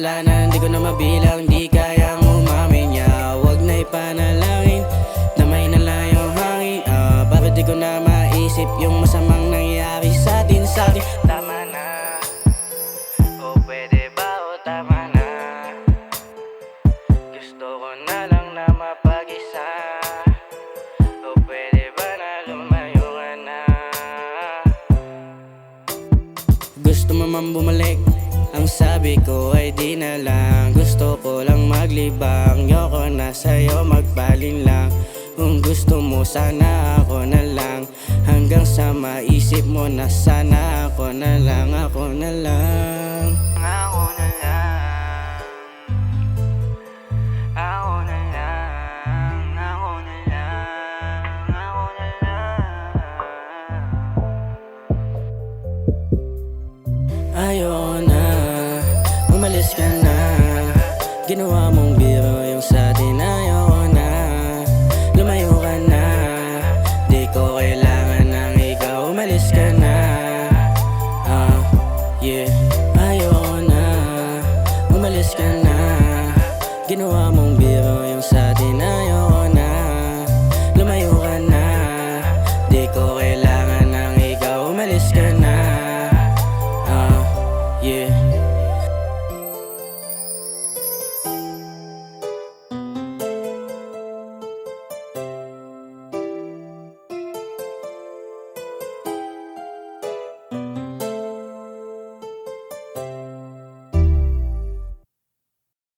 wala na, hindi ko na mabilang. Di kayang umamin niya, wag na ipanalangin. Damay na lang yung hangin. Bakit di ko na maisip yung masamang nangyari sa atin. Tama na, o pwede ba o tama na. Gusto ko na lang na mapag-isa. O pwede ba na lumayo ka na. Gusto mo man bumalik, ang sabi ko ay di na lang. Gusto ko lang maglibang, yoko na sa'yo magbalin lang. Kung gusto mo sana ako na lang, hanggang sa maisip mo na sana ako na lang.